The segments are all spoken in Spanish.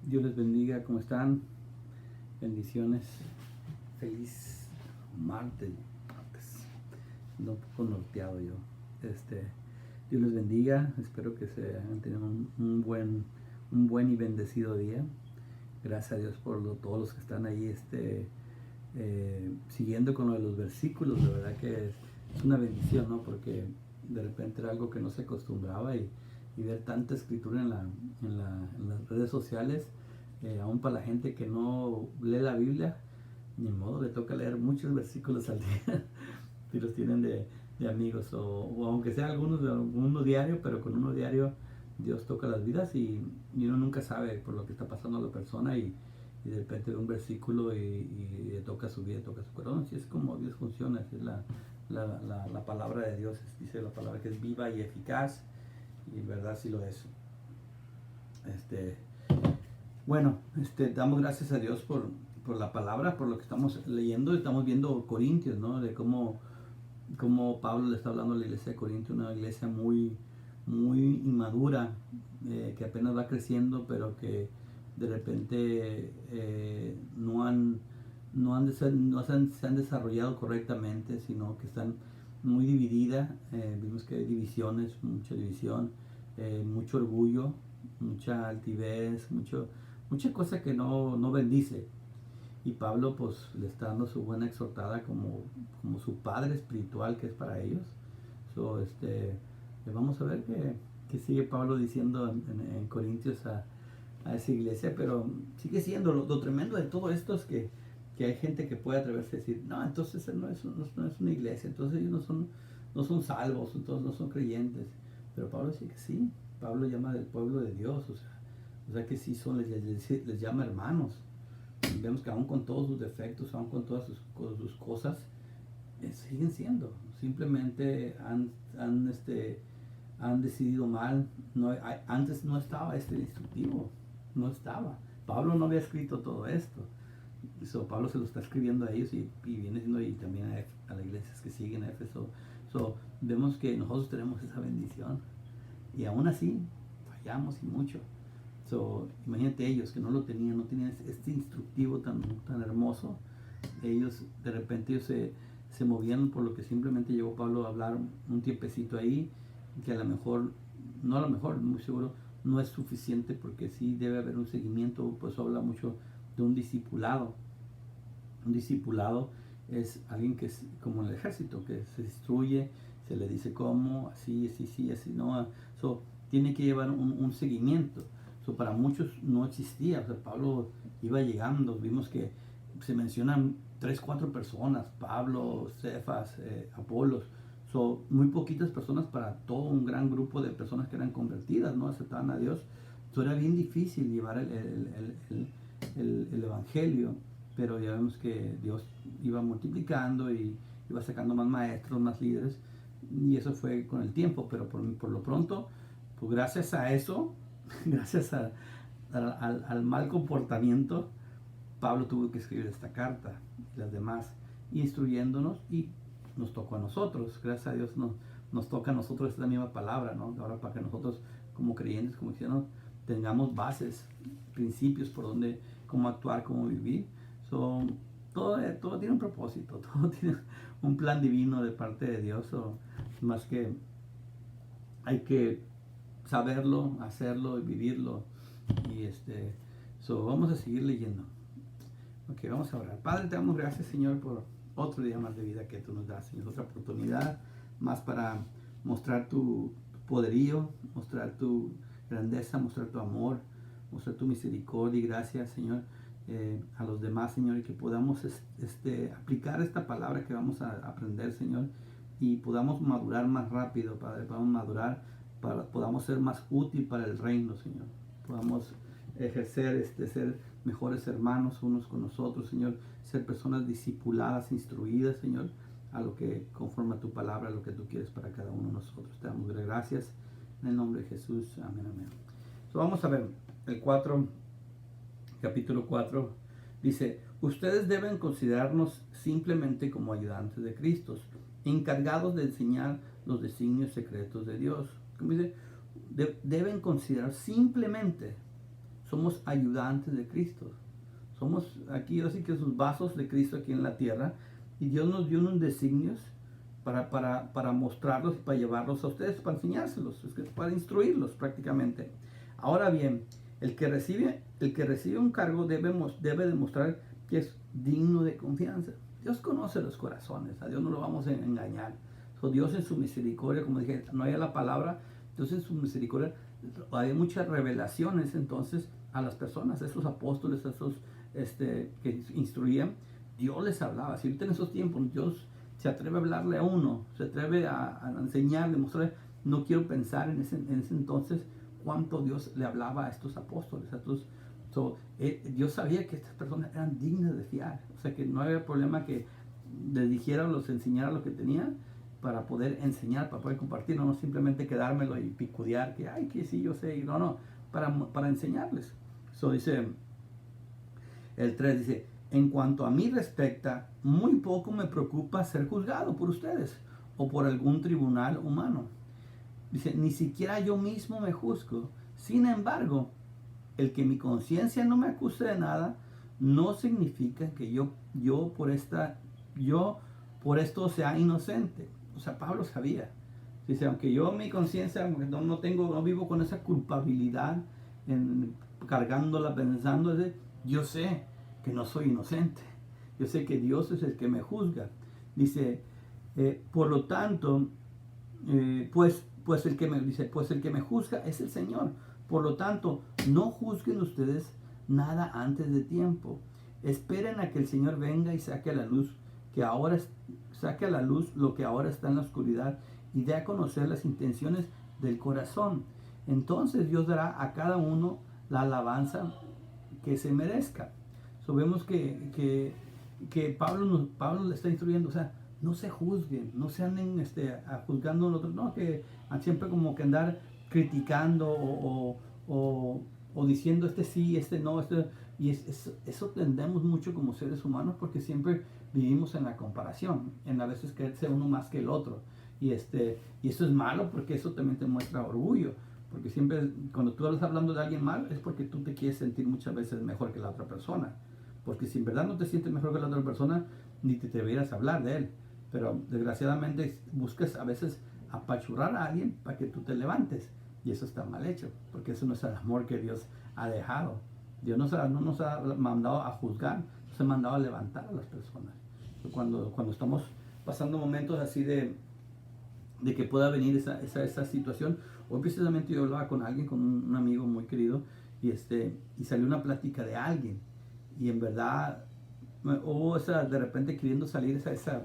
Dios les bendiga, ¿cómo están? Bendiciones. Feliz martes. Ando un poco norteado yo. Dios les bendiga. Espero que se hayan tenido un buen y bendecido día. Gracias a Dios por todos los que están ahí siguiendo con lo de los versículos. De verdad que es una bendición, ¿no? Porque de repente era algo que no se acostumbraba y ver tanta escritura en las redes sociales, aún para la gente que no lee la Biblia, ni modo, le toca leer muchos versículos al día. Si los tienen de amigos, o aunque sea uno diario, pero con uno diario Dios toca las vidas y uno nunca sabe por lo que está pasando a la persona y de repente ve un versículo y le toca su vida, toca su corazón. Si es como Dios funciona, es la palabra de Dios, dice la palabra que es viva y eficaz, y en verdad sí lo es. Bueno, damos gracias a Dios por la palabra, por lo que estamos leyendo. Estamos viendo Corintios, ¿no? De cómo Pablo le está hablando a la iglesia de Corintios, una iglesia muy inmadura, que apenas va creciendo, pero que de repente se han desarrollado correctamente, sino que están muy divididas. Vimos que hay divisiones, mucha división, mucho orgullo, mucha altivez, mucha cosa que no bendice. Y Pablo pues le está dando su buena exhortada como su padre espiritual que es para ellos. Vamos a ver que sigue Pablo diciendo en Corintios a esa iglesia, pero sigue siendo lo tremendo de todo esto es que hay gente que puede atreverse a decir, no, entonces no es una iglesia, entonces ellos no son salvos, entonces no son creyentes. Pero Pablo dice que sí. Pablo llama del pueblo de Dios, o sea que sí les llama hermanos. Y vemos que aún con todos sus defectos, aún con todas sus cosas, siguen siendo. Simplemente han decidido mal. Antes no estaba este instructivo, no estaba. Pablo no había escrito todo esto. Pablo se lo está escribiendo a ellos y viene siendo y también a las iglesias que siguen a Éfeso. Vemos que nosotros tenemos esa bendición y aún así fallamos y mucho. Imagínate ellos que no tenían este instructivo tan hermoso. Ellos de repente se movían por lo que simplemente llegó Pablo a hablar un tiempecito ahí, que muy seguro no es suficiente, porque sí debe haber un seguimiento. Pues habla mucho de un discipulado. Un discipulado es alguien que es como en el ejército, que se instruye, se le dice cómo, así, no. Tiene que llevar un seguimiento. Para muchos no existía. Pablo iba llegando. Vimos que se mencionan 3-4 personas: Pablo, Cefas, Apolos. Muy poquitas personas para todo un gran grupo de personas que eran convertidas, no aceptaban a Dios. Era bien difícil llevar el evangelio, pero ya vemos que Dios iba multiplicando y iba sacando más maestros, más líderes, y eso fue con el tiempo. Pero por lo pronto, pues gracias a eso, gracias al mal comportamiento, Pablo tuvo que escribir esta carta y las demás, instruyéndonos, y nos tocó a nosotros. Gracias a Dios nos toca a nosotros esta misma palabra, ¿no? Ahora, para que nosotros como creyentes, como cristianos, tengamos bases, principios por donde, cómo actuar, cómo vivir. Todo tiene un propósito, todo tiene un plan divino de parte de Dios. Más que hay que saberlo, hacerlo y vivirlo. Y vamos a seguir leyendo. Ok, vamos a orar. Padre, te damos gracias, Señor, por otro día más de vida que tú nos das, Señor. Otra oportunidad más para mostrar tu poderío, mostrar tu grandeza, mostrar tu amor, mostrar tu misericordia y gracia, Señor, a los demás, Señor, y que podamos aplicar esta palabra que vamos a aprender, Señor, y podamos madurar más rápido, Padre. Podamos madurar, podamos ser más útil para el reino, Señor. Podamos ejercer, ser mejores hermanos unos con nosotros, Señor. Ser personas discipuladas, instruidas, Señor, a lo que conforme a tu palabra, a lo que tú quieres para cada uno de nosotros. Te damos gracias en el nombre de Jesús. Amén, amén. Vamos a ver el capítulo 4. Dice: ustedes deben considerarnos simplemente como ayudantes de Cristo, encargados de enseñar los designios secretos de Dios. Como dice, deben considerar simplemente, somos ayudantes de Cristo. Somos aquí, así que sus vasos de Cristo aquí en la tierra. Y Dios nos dio unos designios para mostrarlos y para llevarlos a ustedes, para enseñárselos, para instruirlos prácticamente. Ahora bien, el que recibe un cargo debe demostrar que es digno de confianza. Dios conoce los corazones, a Dios no lo vamos a engañar. Dios en su misericordia, como dije, no hay la palabra, Dios en su misericordia, hay muchas revelaciones entonces a las personas, a esos apóstoles, a esos que instruían, Dios les hablaba. Si ahorita en esos tiempos Dios se atreve a hablarle a uno, se atreve a enseñarle, mostrarle, no quiero pensar en ese entonces cuánto Dios le hablaba a estos apóstoles, a estos. Dios sabía que estas personas eran dignas de fiar, o sea que no había problema que les dijera o les enseñara lo que tenía para poder enseñar, para poder compartir, no simplemente quedármelo y picudear, que ay, que sí, yo sé, no, para enseñarles. Dice el 3, dice, en cuanto a mí respecta, muy poco me preocupa ser juzgado por ustedes o por algún tribunal humano. Dice, ni siquiera yo mismo me juzgo. Sin embargo, el que mi conciencia no me acuse de nada, no significa que yo por esto sea inocente. O sea, Pablo sabía. Dice, aunque yo mi conciencia no vivo con esa culpabilidad, cargándola, pensando, yo sé que no soy inocente. Yo sé que Dios es el que me juzga. Dice, por lo tanto, pues el que me juzga es el Señor. Por lo tanto, no juzguen ustedes nada antes de tiempo. Esperen a que el Señor venga y saque a la luz lo que ahora está en la oscuridad y dé a conocer las intenciones del corazón. Entonces Dios dará a cada uno la alabanza que se merezca. Vemos que Pablo le está instruyendo, o sea, no se juzguen, no se anden juzgando a otros, no, que siempre como que andar criticando o diciendo sí, no, y eso tendemos mucho como seres humanos porque siempre vivimos en la comparación, en a veces creerse uno más que el otro, y eso es malo porque eso también te muestra orgullo, porque siempre cuando tú estás hablando de alguien mal es porque tú te quieres sentir muchas veces mejor que la otra persona, porque si en verdad no te sientes mejor que la otra persona, ni te deberías hablar de él, pero desgraciadamente buscas a veces apachurrar a alguien para que tú te levantes, y eso está mal hecho, porque eso no es el amor que Dios ha dejado. Dios no nos ha mandado a juzgar, nos ha mandado a levantar a las personas. Cuando estamos pasando momentos así de que pueda venir esa situación, hoy precisamente yo hablaba con alguien, con un amigo muy querido, y salió una plática de alguien, y en verdad hubo de repente queriendo salir esa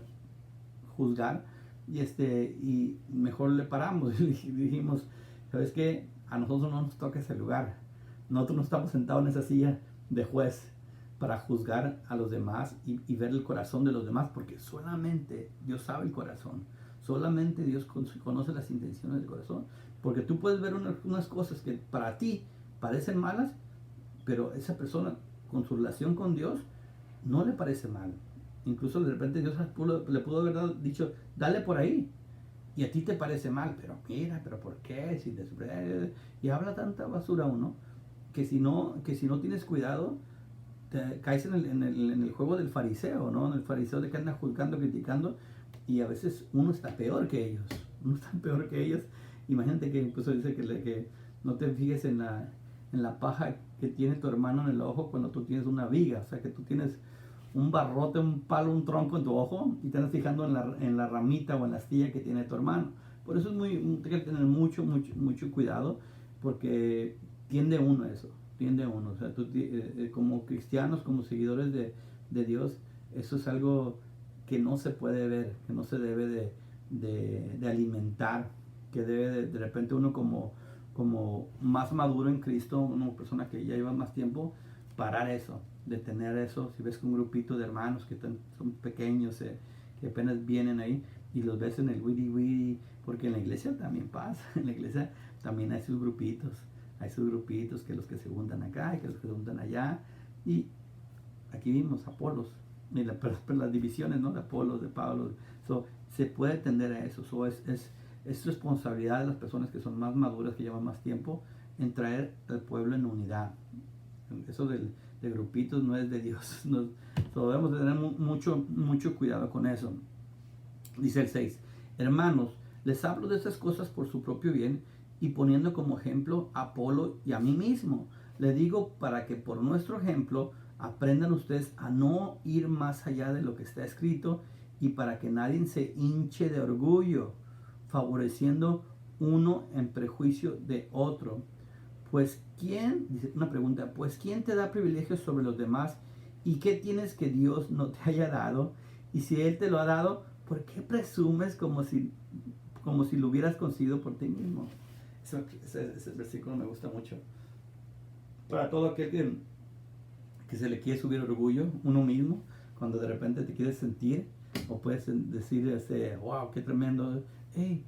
juzgar, y mejor le paramos y dijimos, ¿sabes qué? A nosotros no nos toca ese lugar. Nosotros no estamos sentados en esa silla de juez para juzgar a los demás y ver el corazón de los demás, porque solamente Dios sabe el corazón. Solamente Dios conoce las intenciones del corazón. Porque tú puedes ver unas cosas que para ti parecen malas, pero esa persona con su relación con Dios no le parece mal. Incluso de repente Dios le pudo haber dicho, dale por ahí. Y a ti te parece mal, pero mira, pero ¿por qué? Y habla tanta basura uno, que si no tienes cuidado, te caes en el juego del fariseo, ¿no? En el fariseo de que anda juzgando, criticando, y a veces uno está peor que ellos. Uno está peor que ellos. Imagínate que incluso dice que no te fijes en la paja que tiene tu hermano en el ojo cuando tú tienes una viga. O sea, que tú tienes un barrote, un palo, un tronco en tu ojo y te andas fijando en la ramita o en la astilla que tiene tu hermano. Por eso hay que tener mucho cuidado, porque tiende uno a eso, tiende uno. O sea, tú, como cristianos, como seguidores de Dios, eso es algo que no se puede ver, que no se debe de alimentar, que debe de repente uno como más maduro en Cristo, una persona que ya lleva más tiempo, parar eso, detener eso. Si ves que un grupito de hermanos que son pequeños, que apenas vienen ahí y los ves en el wiri, porque en la iglesia también pasa, en la iglesia también hay sus grupitos que los que se juntan acá y que los que se juntan allá, y aquí vimos Apolos, las divisiones, ¿no? De Apolos, de Pablo. Se puede tender a eso. Es responsabilidad de las personas que son más maduras, que llevan más tiempo, en traer al pueblo en unidad, Eso de grupitos no es de Dios. Debemos de tener mucho cuidado con eso. Dice el 6, hermanos, les hablo de estas cosas por su propio bien y poniendo como ejemplo a Apolo y a mí mismo. Le digo para que por nuestro ejemplo aprendan ustedes a no ir más allá de lo que está escrito y para que nadie se hinche de orgullo, favoreciendo uno en prejuicio de otro. Pues ¿quién, dice una pregunta, pues quién te da privilegios sobre los demás y qué tienes que Dios no te haya dado? Y si Él te lo ha dado, ¿por qué presumes como si lo hubieras conseguido por ti mismo? Ese versículo me gusta mucho. Para todo aquel que se le quiere subir orgullo, uno mismo, cuando de repente te quieres sentir, o puedes decir, wow, qué tremendo, hey,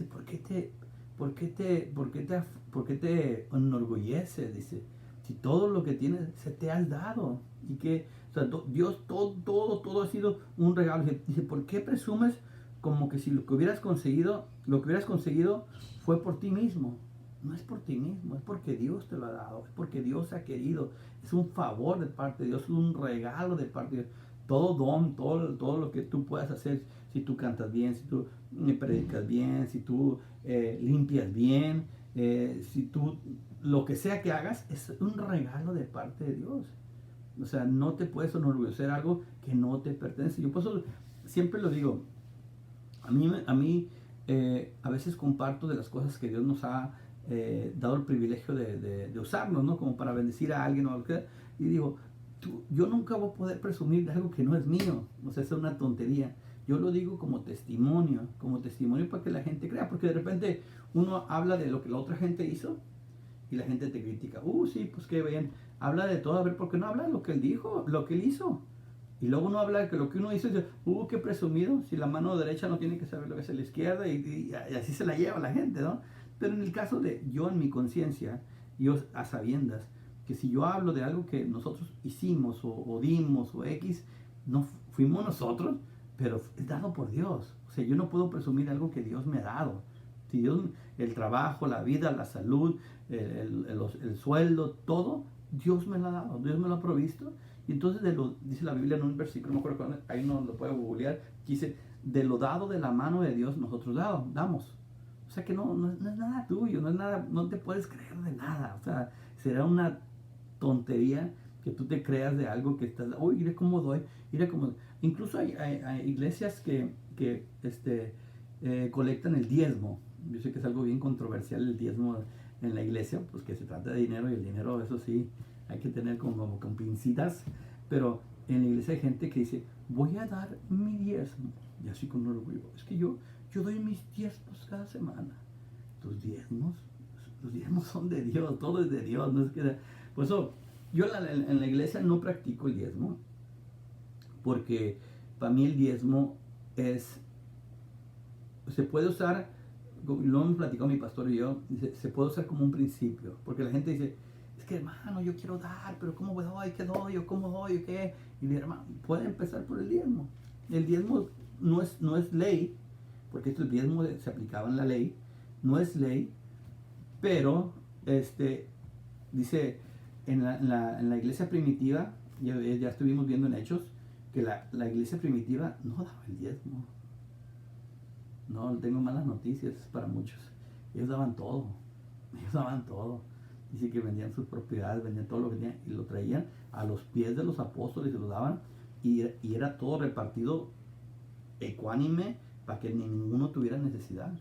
¿por qué te enorgullece? Dice, si todo lo que tienes se te ha dado, y que, o sea, Dios, todo ha sido un regalo. Dice, ¿por qué presumes como que si lo que hubieras conseguido fue por ti mismo? No es por ti mismo, es porque Dios te lo ha dado, es porque Dios ha querido, es un favor de parte de Dios, es un regalo de parte de Dios. Todo don, todo lo que tú puedas hacer, si tú cantas bien, si tú predicas bien, si tú limpias bien, si tú, lo que sea que hagas, es un regalo de parte de Dios. O sea, no te puedes enorgullecer algo que no te pertenece. Yo por eso siempre lo digo, a mí a veces comparto de las cosas que Dios nos ha dado el privilegio de usarnos, ¿no? Como para bendecir a alguien o algo que, y digo, yo nunca voy a poder presumir de algo que no es mío. O sea, es una tontería. Yo lo digo como testimonio para que la gente crea, porque de repente uno habla de lo que la otra gente hizo y la gente te critica. Sí, pues qué bien. Habla de todo, a ver, ¿por qué no habla de lo que él dijo, lo que él hizo? Y luego uno habla de que lo que uno hizo, dice, qué presumido, si la mano derecha no tiene que saber lo que es la izquierda, y así se la lleva la gente, ¿no? Pero en el caso de yo en mi conciencia, yo a sabiendas, que si yo hablo de algo que nosotros hicimos o dimos o X, no fuimos nosotros, pero es dado por Dios. O sea, yo no puedo presumir algo que Dios me ha dado. Si Dios, el trabajo, la vida, la salud, el sueldo, todo, Dios me lo ha dado, Dios me lo ha provisto. Y entonces dice la Biblia en un versículo, no me acuerdo cuándo, ahí no lo puede googlear, que dice, de lo dado de la mano de Dios nosotros damos. O sea que no es nada tuyo, no es nada, no te puedes creer de nada. O sea, será una tontería que tú te creas de algo que estás, mira cómo doy, mira cómo. Incluso hay iglesias que colectan el diezmo. Yo sé que es algo bien controversial el diezmo en la iglesia, pues que se trata de dinero, y el dinero, eso sí, hay que tener como con pincitas, pero en la iglesia hay gente que dice, voy a dar mi diezmo, y así con orgullo, es que yo doy mis diezmos cada semana. Tus diezmos, los diezmos son de Dios, todo es de Dios, no es que. Por eso, yo en la iglesia no practico el diezmo, porque para mí el diezmo se puede usar, lo hemos platicado mi pastor y yo, dice, se puede usar como un principio, porque la gente dice, es que hermano, yo quiero dar, pero ¿cómo doy? ¿Qué doy? ¿O cómo doy? ¿O qué? Y mi hermano, puede empezar por el diezmo. El diezmo no es ley, porque el diezmo se aplicaba en la ley, no es ley, pero dice, en la iglesia primitiva, ya estuvimos viendo en Hechos, que la iglesia primitiva no daba el diezmo. No, tengo malas noticias para muchos. Ellos daban todo. Dice que vendían sus propiedades, vendían todo lo que tenían y lo traían a los pies de los apóstoles y lo daban. Y era todo repartido ecuánime para que ninguno tuviera necesidad.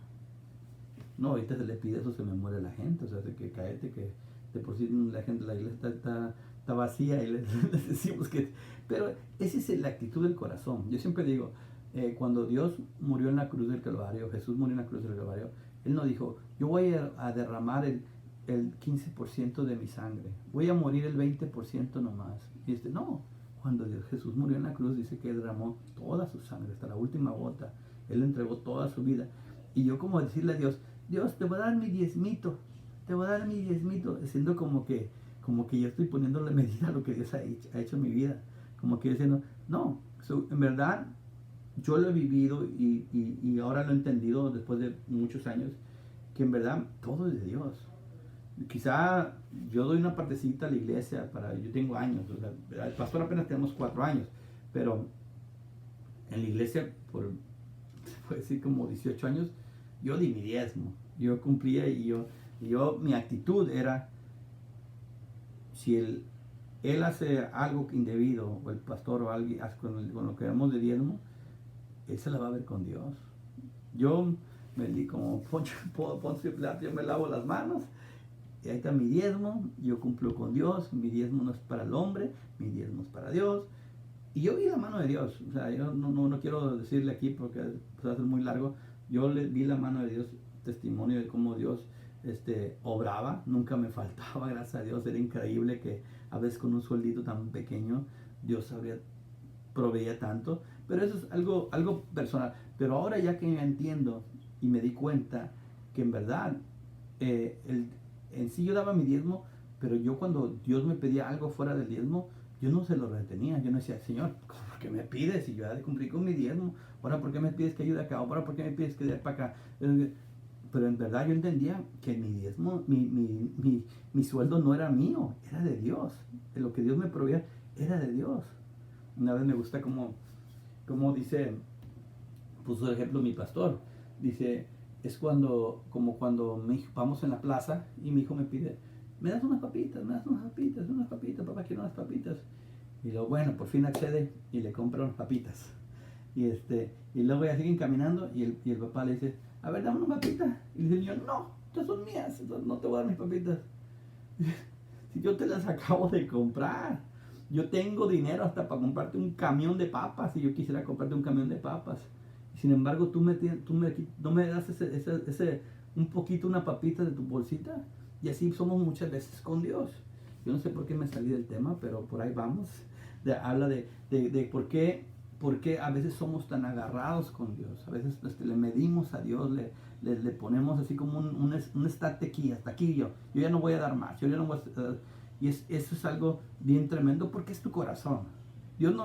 No, ahorita se le pide eso, se me muere la gente. O sea, que cállate, que de por sí la iglesia está vacía y les decimos que. Pero esa es la actitud del corazón. Yo siempre digo, cuando Dios murió en la cruz del Calvario, Jesús murió en la cruz del Calvario, Él no dijo, yo voy a derramar el 15% de mi sangre, voy a morir el 20% nomás. Y no, cuando Jesús murió en la cruz, dice que derramó toda su sangre, hasta la última gota. Él entregó toda su vida. Y yo como decirle a Dios, te voy a dar mi diezmito, diciendo como que yo estoy poniéndole medida a lo que Dios ha hecho en mi vida. Como que diciendo, no, en verdad, yo lo he vivido y ahora lo he entendido después de muchos años, que en verdad todo es de Dios. Quizá yo doy una partecita a la iglesia, yo tengo años, o sea, el pastor apenas tenemos 4 años, pero en la iglesia, puede decir como 18 años, yo di mi diezmo, yo cumplía mi actitud era, si él hace algo indebido, o el pastor o alguien, con lo que damos de diezmo, él se la va a ver con Dios. Yo me di como Poncio Pilato, yo me lavo las manos, y ahí está mi diezmo, yo cumplo con Dios, mi diezmo no es para el hombre, mi diezmo es para Dios. Y yo vi la mano de Dios, o sea, yo no quiero decirle aquí porque va a ser muy largo, yo le vi la mano de Dios, testimonio de cómo Dios obraba, nunca me faltaba, gracias a Dios, era increíble que a veces con un sueldito tan pequeño Dios proveía tanto, pero eso es algo personal. Pero ahora ya que entiendo y me di cuenta que en verdad en sí yo daba mi diezmo, pero yo cuando Dios me pedía algo fuera del diezmo, yo no se lo retenía. Yo no decía, Señor, ¿por qué me pides? Si yo ya cumplí con mi diezmo, ahora ¿por qué me pides que ayude acá? Ahora ¿por qué me pides que dé para acá? Pero en verdad yo entendía que mi diezmo, mi sueldo no era mío, era de Dios. Lo que Dios me proveía era de Dios. Una vez me gusta como dice, puso de ejemplo mi pastor. Dice, es como cuando vamos en la plaza y mi hijo me pide, me das unas papitas, papá quiero unas papitas. Y luego, bueno, por fin accede y le compra unas papitas. Y luego ya siguen caminando y el papá le dice, a ver, dame una papita. Y dice el niño, no, estas son mías, no te voy a dar mis papitas. Si yo te las acabo de comprar. Yo tengo dinero hasta para comprarte un camión de papas, si yo quisiera comprarte un camión de papas. Sin embargo, tú no me das un poquito, una papita de tu bolsita. Y así somos muchas veces con Dios. Yo no sé por qué me salí del tema, pero por ahí vamos. Habla de por qué a veces somos tan agarrados con Dios. A veces le medimos a Dios, le ponemos así como un estate aquí, hasta aquí yo ya no voy a dar más, yo ya no voy a... Y eso es algo bien tremendo porque es tu corazón. Dios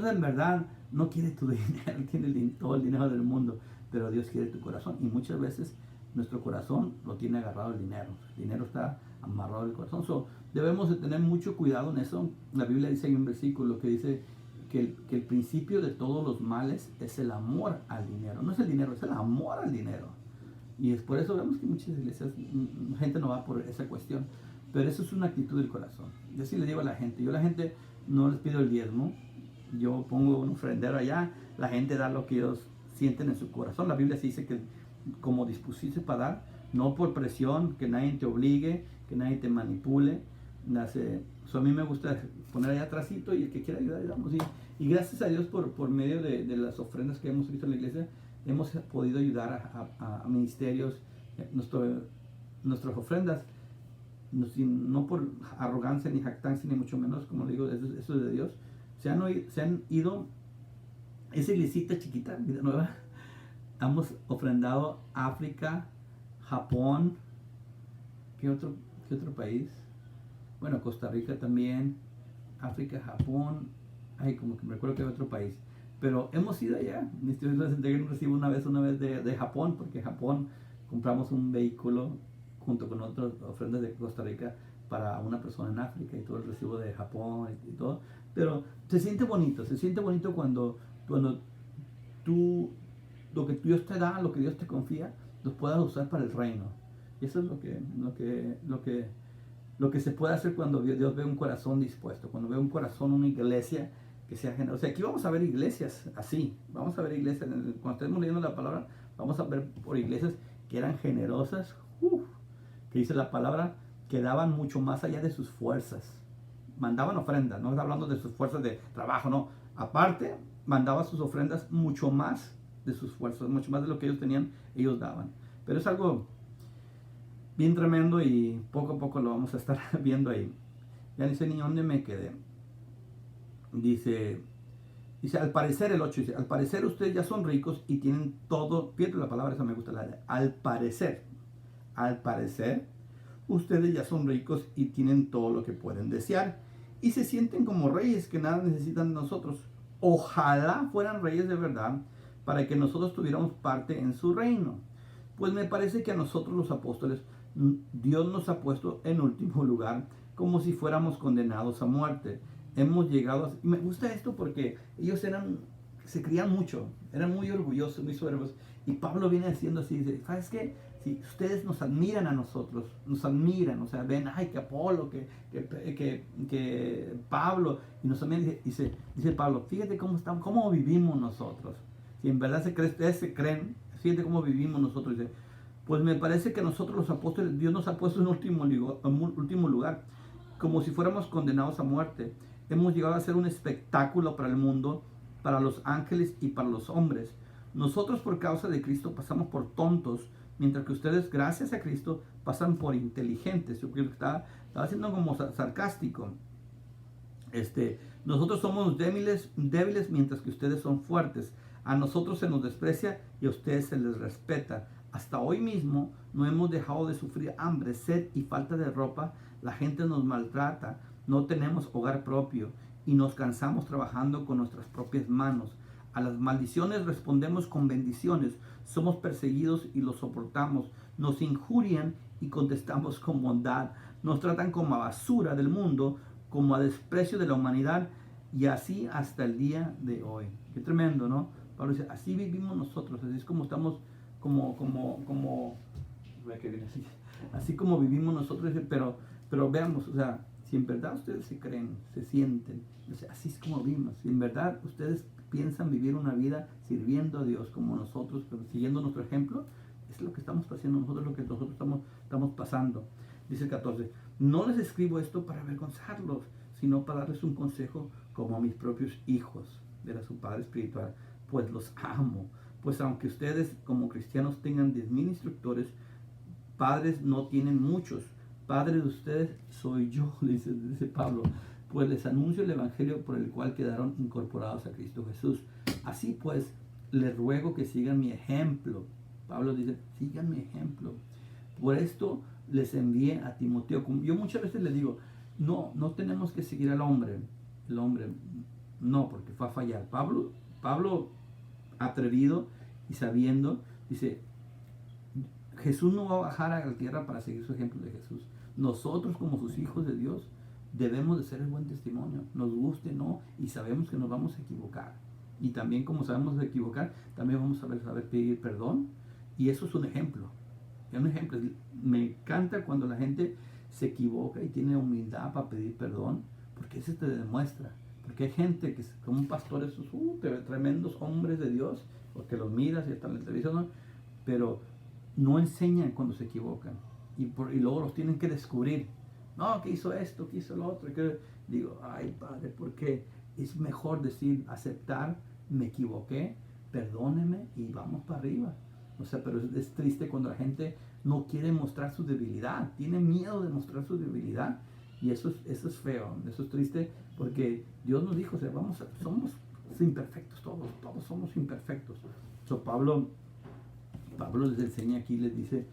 en verdad no quiere tu dinero, tiene todo el dinero del mundo, pero Dios quiere tu corazón. Y muchas veces nuestro corazón lo tiene agarrado el dinero. El dinero está amarrado al corazón. Debemos de tener mucho cuidado en eso. La Biblia dice, hay un versículo que dice que el principio de todos los males es el amor al dinero. No es el dinero, es el amor al dinero. Y es por eso vemos que muchas iglesias, gente no va por esa cuestión. Pero eso es una actitud del corazón. Yo sí le digo a la gente, yo a la gente no les pido el diezmo, yo pongo un ofrendero allá, la gente da lo que ellos sienten en su corazón. La Biblia sí dice que como dispusiste para dar, no por presión, que nadie te obligue, que nadie te manipule. A mí me gusta poner allá atrásito y el que quiera ayudar, ayudamos. Y gracias a Dios por medio de las ofrendas que hemos visto en la iglesia, hemos podido ayudar a ministerios, nuestras ofrendas. No por arrogancia ni jactancia ni mucho menos, como le digo, eso es de Dios. Se han ido, esa iglesita chiquita, vida nueva, hemos ofrendado África, Japón, ¿qué otro país? Bueno, Costa Rica también, África, Japón, como que me recuerdo que hay otro país. Pero hemos ido allá. Mis tíos les entregué un recibo una vez de Japón, porque Japón compramos un vehículo junto con otras ofrendas de Costa Rica para una persona en África y todo el recibo de Japón y todo. Pero se siente bonito cuando tú, lo que Dios te da, lo que Dios te confía, los puedas usar para el reino. Y eso es lo que se puede hacer cuando Dios ve un corazón dispuesto, cuando ve un corazón, una iglesia que sea generosa. O sea, aquí vamos a ver iglesias así, vamos a ver iglesias, cuando estemos leyendo la palabra, vamos a ver por iglesias que eran generosas, que dice la palabra, que daban mucho más allá de sus fuerzas. Mandaban ofrendas, no está hablando de sus fuerzas de trabajo, no. Aparte, mandaban sus ofrendas mucho más de sus fuerzas, mucho más de lo que ellos tenían, ellos daban. Pero es algo bien tremendo y poco a poco lo vamos a estar viendo ahí. Ya dice, niño, ¿dónde me quedé? Dice, al parecer, el 8 dice, al parecer ustedes ya son ricos y tienen todo, fíjate la palabra, esa me gusta, al parecer, ustedes ya son ricos y tienen todo lo que pueden desear y se sienten como reyes que nada necesitan de nosotros. Ojalá fueran reyes de verdad para que nosotros tuviéramos parte en su reino. Pues me parece que a nosotros los apóstoles Dios nos ha puesto en último lugar como si fuéramos condenados a muerte. Hemos llegado a... Y me gusta esto porque ellos se creían mucho, eran muy orgullosos, muy soberbios. Y Pablo viene diciendo así, dice, ¿sabes qué? Si ustedes nos admiran a nosotros, nos admiran, o sea, ven, ay, que Apolo, que Pablo, y nos admiran, dice Pablo, fíjate cómo vivimos nosotros. Si en verdad ustedes se creen, fíjate cómo vivimos nosotros. Dice, pues me parece que nosotros los apóstoles, Dios nos ha puesto en último lugar, como si fuéramos condenados a muerte. Hemos llegado a ser un espectáculo para el mundo, para los ángeles y para los hombres. Nosotros por causa de Cristo pasamos por tontos, mientras que ustedes, gracias a Cristo, pasan por inteligentes. Yo creo que estaba siendo como sarcástico. Nosotros somos débiles, mientras que ustedes son fuertes. A nosotros se nos desprecia y a ustedes se les respeta. Hasta hoy mismo no hemos dejado de sufrir hambre, sed y falta de ropa. La gente nos maltrata, no tenemos hogar propio y nos cansamos trabajando con nuestras propias manos. A las maldiciones respondemos con bendiciones. Somos perseguidos y los soportamos. Nos injurian y contestamos con bondad. Nos tratan como a basura del mundo, como a desprecio de la humanidad, y así hasta el día de hoy. Qué tremendo, ¿no? Pablo dice, así vivimos nosotros, así es como estamos, así como vivimos nosotros, pero veamos, o sea, si en verdad ustedes se creen, se sienten, o sea, así es como vivimos. Si en verdad ustedes piensan vivir una vida sirviendo a Dios como nosotros, pero siguiendo nuestro ejemplo, es lo que estamos haciendo nosotros, lo que nosotros estamos pasando. Dice el 14, no les escribo esto para avergonzarlos, sino para darles un consejo como a mis propios hijos, era su padre espiritual, pues los amo. Pues aunque ustedes como cristianos tengan 10,000 instructores, padres no tienen muchos. Padre de ustedes soy yo, dice Pablo, pues les anuncio el evangelio por el cual quedaron incorporados a Cristo Jesús. Así pues, les ruego que sigan mi ejemplo. Pablo dice, sigan mi ejemplo. Por esto les envié a Timoteo. Yo muchas veces les digo, no tenemos que seguir al hombre. El hombre, no, porque fue a fallar. Pablo atrevido y sabiendo, dice, Jesús no va a bajar a la tierra para seguir su ejemplo de Jesús. Nosotros como sus hijos de Dios debemos de ser el buen testimonio, nos guste o no, y sabemos que nos vamos a equivocar. Y también como sabemos de equivocar, también vamos a saber pedir perdón. Y eso es un ejemplo. Es un ejemplo. Me encanta cuando la gente se equivoca y tiene humildad para pedir perdón, porque eso te demuestra. Porque hay gente que como pastores, tremendos hombres de Dios, porque los miras y están en la televisión, ¿no? Pero no enseñan cuando se equivocan. Y luego los tienen que descubrir. No, que hizo esto, que hizo lo otro. Digo, ay padre, porque es mejor decir, aceptar, me equivoqué, perdóneme y vamos para arriba. O sea, pero es triste cuando la gente no quiere mostrar su debilidad, tiene miedo de mostrar su debilidad, y eso es feo, eso es triste, porque Dios nos dijo, o sea, somos imperfectos todos somos imperfectos. So, Pablo les enseña aquí, les dice,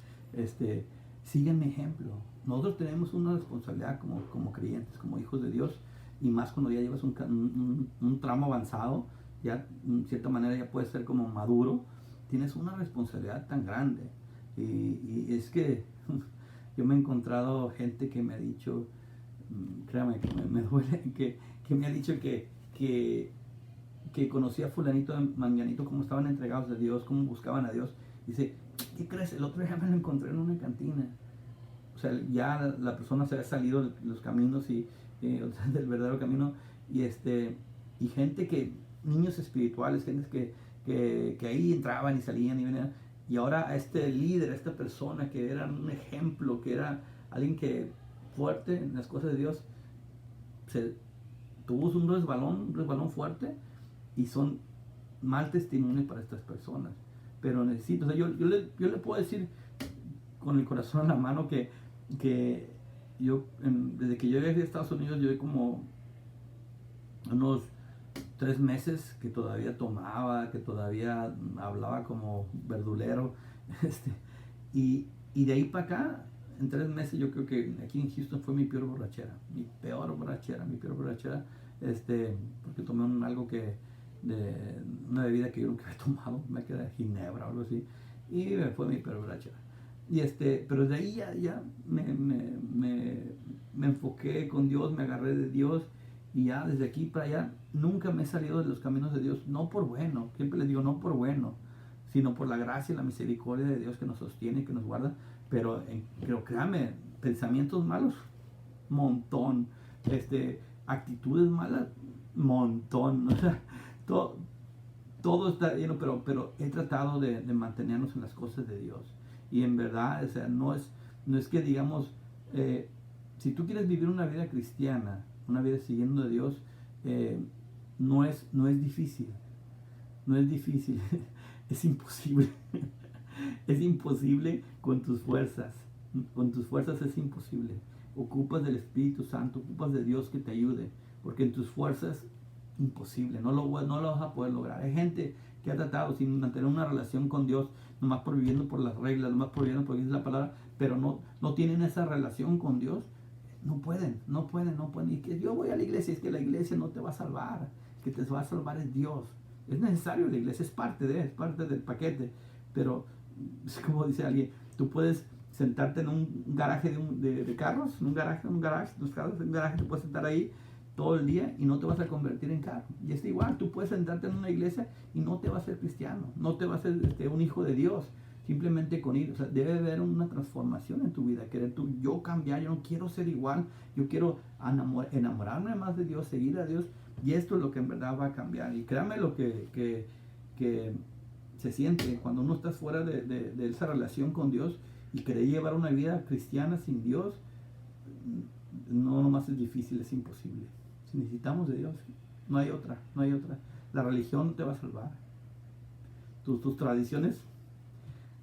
sigan mi ejemplo. Nosotros tenemos una responsabilidad como creyentes, como hijos de Dios, y más cuando ya llevas un tramo avanzado, ya en cierta manera ya puedes ser como maduro, tienes una responsabilidad tan grande. Y es que yo me he encontrado gente que me ha dicho, créame que me duele, que me ha dicho que conocía a fulanito, manganito, cómo estaban entregados a Dios, cómo buscaban a Dios. Dice, ¿qué crees? El otro día me lo encontré en una cantina. O sea, ya la persona se había salido de los caminos y del verdadero camino. Y gente niños espirituales, gente que ahí entraban y salían y venían. Y ahora a este líder, a esta persona que era un ejemplo, que era alguien que fuerte en las cosas de Dios, tuvo un resbalón fuerte, y son mal testimonio para estas personas. Pero necesito, o sea, yo le puedo decir con el corazón en la mano que yo, desde que yo llegué a Estados Unidos, yo como unos 3 meses que todavía tomaba, que todavía hablaba como verdulero, y de ahí para acá, en 3 meses, yo creo que aquí en Houston fue mi peor borrachera, mi peor borrachera, porque tomé algo de una bebida que yo nunca había tomado, me quedé ginebra o algo así, y fue mi peor borrachera. pero de ahí ya me enfoqué con Dios, me agarré de Dios, y ya desde aquí para allá nunca me he salido de los caminos de Dios, no por bueno, siempre les digo no por bueno, sino por la gracia y la misericordia de Dios que nos sostiene, que nos guarda. Pero créame, pensamientos malos, montón, actitudes malas, montón, o sea, todo está lleno, pero he tratado de mantenernos en las cosas de Dios. Y en verdad, o sea, no es que digamos, si tú quieres vivir una vida cristiana, una vida siguiendo a Dios, no es difícil, no es difícil, es imposible. Es imposible con tus fuerzas. Con tus fuerzas es imposible. Ocupas del Espíritu Santo, ocupas de Dios que te ayude, porque en tus fuerzas imposible, no lo vas a poder lograr. Hay gente que ha tratado sin mantener una relación con Dios, nomás por viviendo por las reglas, nomás por viviendo por dice la palabra, pero no tienen esa relación con Dios. No pueden. Y que yo voy a la iglesia, es que la iglesia no te va a salvar, que te va a salvar es Dios. Es necesario la iglesia, es parte del paquete, pero es como dice alguien, tú puedes sentarte en un garaje de carros, un garaje, te puedes sentar ahí todo el día y no te vas a convertir en carro. Y es igual, tú puedes sentarte en una iglesia y no te vas a ser cristiano, no te vas a ser un hijo de Dios, simplemente con ir. O sea, debe haber una transformación en tu vida, querer yo cambiar, yo no quiero ser igual, yo quiero enamorarme más de Dios, seguir a Dios, y esto es lo que en verdad va a cambiar. Y créame lo que se siente cuando uno está fuera de esa relación con Dios y querer llevar una vida cristiana sin Dios. No nomás es difícil, es imposible. Si necesitamos de Dios, no hay otra. La religión no te va a salvar. Tus tradiciones,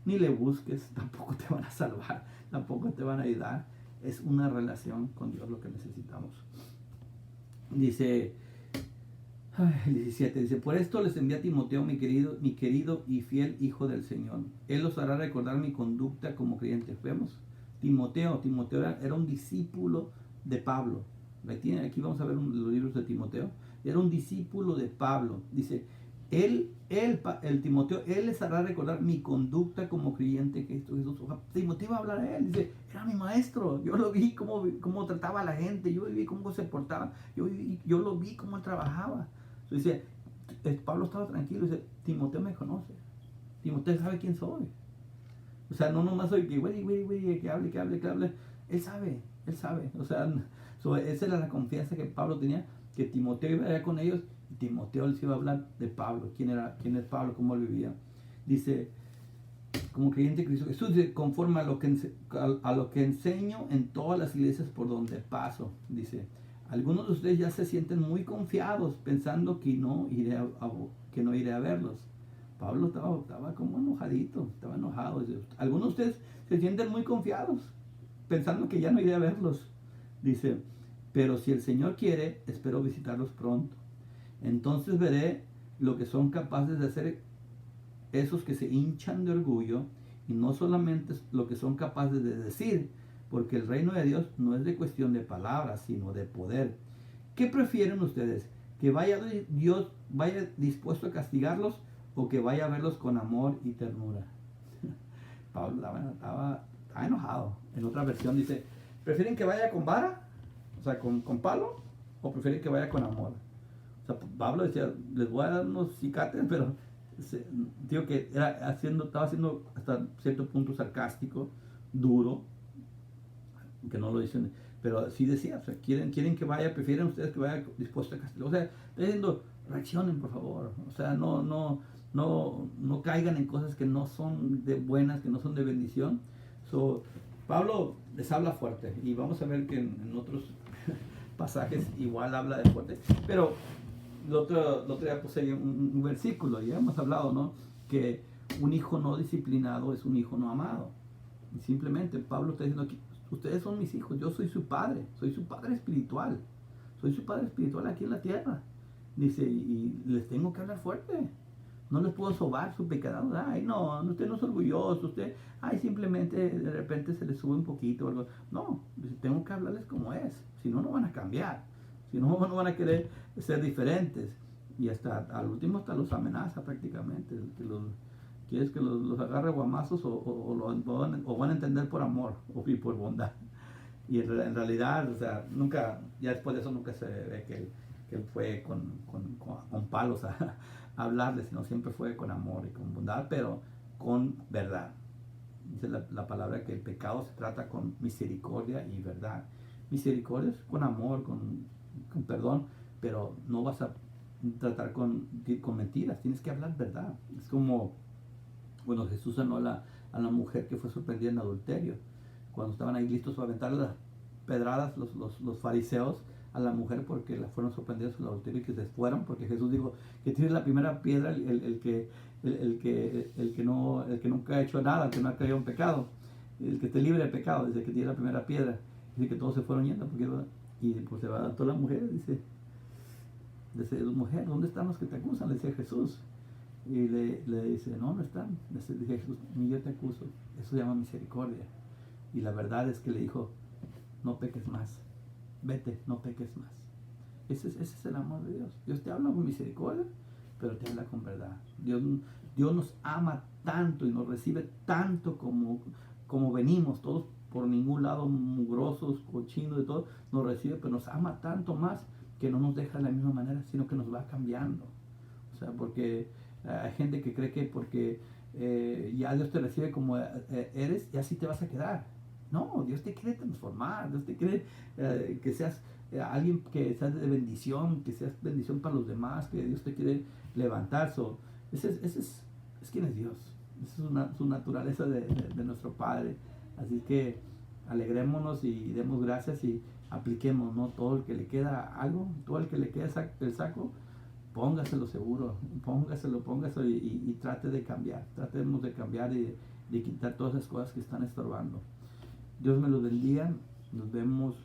ni le busques, tampoco te van a salvar, tampoco te van a ayudar. Es una relación con Dios lo que necesitamos. Dice el 17, dice, por esto les envía a Timoteo, mi querido y fiel hijo del Señor. Él los hará recordar mi conducta como creyentes. Vemos, Timoteo era un discípulo de Pablo. Aquí vamos a ver los libros de Timoteo. Era un discípulo de Pablo. Dice, el Timoteo, él les hará recordar mi conducta como creyente que Cristo Jesús. Timoteo va a hablar a él, dice, era mi maestro, yo lo vi cómo trataba a la gente, yo vi cómo se portaba, yo lo vi cómo él trabajaba. Entonces dice, Pablo estaba tranquilo, dice, Timoteo me conoce, Timoteo sabe quién soy. O sea, no nomás soy que güey, que hable, él sabe. O sea, esa era la confianza que Pablo tenía, que Timoteo iba allá con ellos, y Timoteo les iba a hablar de Pablo, quién es Pablo, cómo él vivía. Dice, como creyente de Cristo Jesús, dice, conforme a lo que enseño en todas las iglesias por donde paso. Dice, algunos de ustedes ya se sienten muy confiados, pensando que no iré a verlos. Pablo estaba como enojadito, estaba enojado. Dice, algunos de ustedes se sienten muy confiados, pensando que ya no iré a verlos. Dice, pero si el Señor quiere, espero visitarlos pronto. Entonces veré lo que son capaces de hacer esos que se hinchan de orgullo, y no solamente lo que son capaces de decir, porque el reino de Dios no es de cuestión de palabras, sino de poder. ¿Qué prefieren ustedes? ¿Que Dios vaya dispuesto a castigarlos, o que vaya a verlos con amor y ternura? Pablo estaba enojado. En otra versión dice, ¿prefieren que vaya con vara? O sea, con palo, ¿o prefieren que vaya con amor? O sea, Pablo decía, les voy a dar unos cicates, pero digo que estaba haciendo hasta cierto punto sarcástico, duro, que no lo dicen, pero sí decía, o sea, quieren que vaya, prefieren ustedes que vaya dispuesto a castigar. O sea, está diciendo, reaccionen por favor. O sea, no caigan en cosas que no son de buenas, que no son de bendición. Pablo les habla fuerte, y vamos a ver que en otros pasajes igual habla de fuerte, pero el otro día puse ahí un versículo, ya hemos hablado, ¿no? Que un hijo no disciplinado es un hijo no amado. Y simplemente Pablo está diciendo aquí, ustedes son mis hijos, yo soy su padre espiritual, aquí en la tierra. Dice, y les tengo que hablar fuerte. No les puedo sobar su pecado. Ay, no, usted no es orgulloso, usted, simplemente de repente se les sube un poquito o algo. No, tengo que hablarles como es, si no, no van a cambiar, si no, no van a querer ser diferentes. Y hasta al último hasta los amenaza prácticamente, ¿Quieres que los agarre guamazos o van a entender por amor o por bondad? Y en realidad, o sea, nunca, ya después de eso nunca se ve que él fue con palos a hablarles, sino siempre fue con amor y con bondad, pero con verdad. Dice la palabra que el pecado se trata con misericordia y verdad. Misericordia es con amor, con perdón, pero no vas a tratar con mentiras, tienes que hablar verdad. Es como, bueno, Jesús sanó a la mujer que fue sorprendida en adulterio. Cuando estaban ahí listos para aventarle las pedradas los fariseos a la mujer porque la fueron sorprendidos en el adulterio y que se fueron, porque Jesús dijo que tiene la primera piedra el que nunca ha hecho nada, el que no ha caído en pecado, el que esté libre de pecado, dice que tiene la primera piedra. Dice que todos se fueron yendo y pues se va toda la mujer, dice, mujer, ¿dónde están los que te acusan? Le decía Jesús. Y le dice, no, no están. Le dice Jesús, ni yo te acuso. Eso se llama misericordia. Y la verdad es que le dijo, no peques más. Vete, no peques más. Ese es el amor de Dios. Dios te habla con misericordia, pero te habla con verdad. Dios nos ama tanto y nos recibe tanto como venimos, todos por ningún lado mugrosos, cochinos, de todo, nos recibe, pero nos ama tanto más que no nos deja de la misma manera, sino que nos va cambiando. O sea, porque hay gente que cree que porque ya Dios te recibe como eres y así te vas a quedar. No, Dios te quiere transformar, Dios te quiere que seas alguien que seas de bendición, que seas bendición para los demás, que Dios te quiere levantar. Ese es quien es Dios, esa es su naturaleza de nuestro Padre. Así que alegrémonos y demos gracias y apliquemos, ¿no? Todo el que le queda algo, todo el que le queda el saco, póngaselo seguro, póngaselo y trate de cambiar, tratemos de cambiar y de quitar todas esas cosas que están estorbando. Dios me los bendiga, nos vemos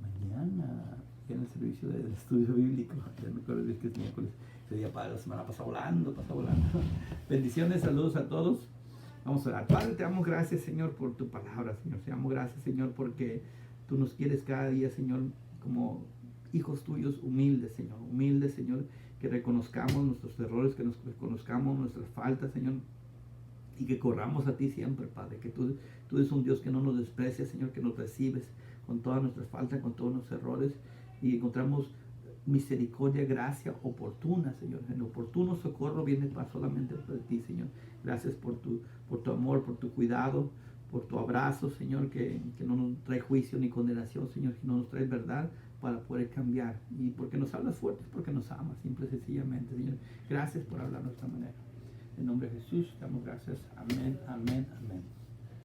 mañana en el servicio del estudio bíblico. Ya me acuerdo que es miércoles, ese día para la semana pasa volando. Bendiciones, saludos a todos. Vamos a orar. Padre, te damos gracias, Señor, por tu palabra, Señor. Te damos gracias, Señor, porque tú nos quieres cada día, Señor, como hijos tuyos humildes, Señor, que reconozcamos nuestros errores, que nos reconozcamos nuestras faltas, Señor, y que corramos a ti siempre, Padre, que tú eres un Dios que no nos desprecia, Señor, que nos recibes con todas nuestras faltas, con todos nuestros errores, y encontramos misericordia, gracia oportuna, Señor. El oportuno socorro viene para solamente de ti, Señor. Gracias por tu amor, por tu cuidado, por tu abrazo, Señor, que no nos trae juicio ni condenación, Señor, que no nos trae verdad para poder cambiar. Y porque nos hablas fuerte, porque nos amas, simple y sencillamente, Señor. Gracias por hablar de esta manera. En nombre de Jesús, damos gracias. Amén, amén, amén.